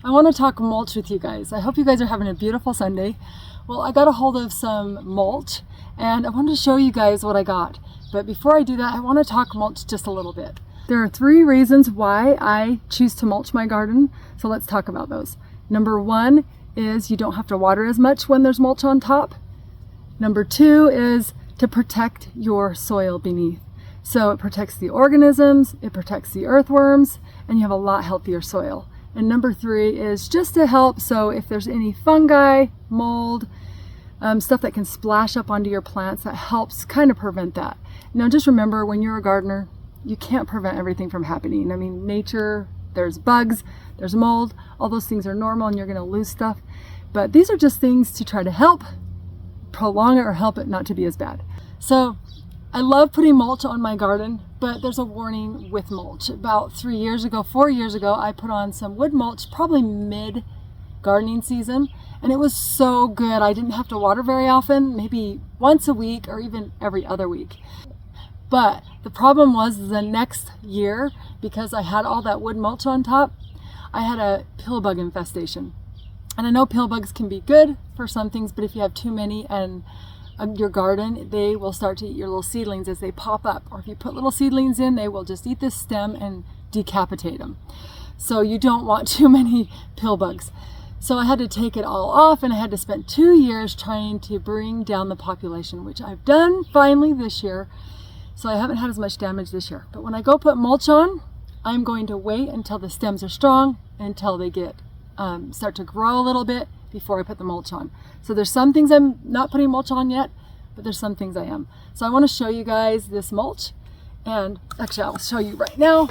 I want to talk mulch with you guys. I hope you guys are having a beautiful Sunday. Well, I got a hold of some mulch and I wanted to show you guys what I got. But before I do that, I want to talk mulch just a little bit. There are 3 reasons why I choose to mulch my garden. So let's talk about those. Number 1 is you don't have to water as much when there's mulch on top. Number 2 is to protect your soil beneath. So it protects the organisms, it protects the earthworms, and you have a lot healthier soil. And number 3 is just to help, so if there's any fungi, mold, stuff that can splash up onto your plants, that helps kind of prevent that. Now just remember, when you're a gardener, you can't prevent everything from happening. I mean, nature, there's bugs, there's mold, all those things are normal and you're gonna lose stuff. But these are just things to try to help prolong it or help it not to be as bad. So I love putting mulch on my garden, but there's a warning with mulch. About 4 years ago, I put on some wood mulch, probably mid gardening season, and it was so good. I didn't have to water very often, maybe once a week or even every other week. But the problem was the next year, because I had all that wood mulch on top, I had a pill bug infestation. And I know pill bugs can be good for some things, but if you have too many and your garden, they will start to eat your little seedlings as they pop up. Or if you put little seedlings in, they will just eat the stem and decapitate them. So you don't want too many pill bugs. So I had to take it all off, and I had to spend 2 years trying to bring down the population, which I've done finally this year. So I haven't had as much damage this year. But when I go put mulch on, I'm going to wait until the stems are strong, until they get start to grow a little bit before I put the mulch on. So there's some things I'm not putting mulch on yet, but there's some things I am. So I want to show you guys this mulch, and actually I'll show you right now.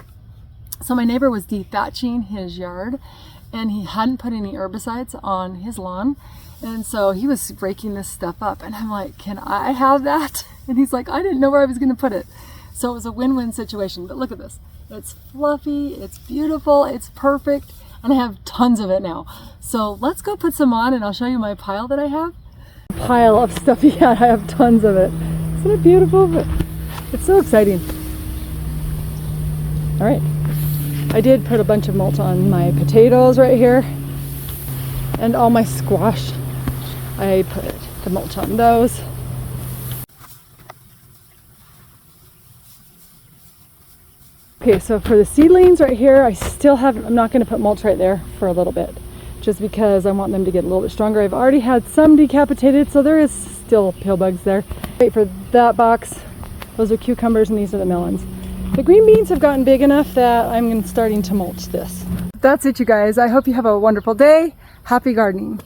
So my neighbor was dethatching his yard, and he hadn't put any herbicides on his lawn, and so he was raking this stuff up, and I'm like, can I have that? And he's like, I didn't know where I was going to put it. So it was a win-win situation. But look at this. It's fluffy, it's beautiful, it's perfect, and I have tons of it now. So let's go put some on, and I'll show you my pile that I have. Pile of stuff, yeah, I have tons of it. Isn't it beautiful? But it's so exciting. All right, I did put a bunch of mulch on my potatoes right here, and all my squash. I put the mulch on those. Okay, so for the seedlings right here, I'm not going to put mulch right there for a little bit, just because I want them to get a little bit stronger. I've already had some decapitated, so there is still pill bugs there. Wait for that box. Those are cucumbers, and these are the melons. The green beans have gotten big enough that I'm starting to mulch this. That's it, you guys. I hope you have a wonderful day. Happy gardening.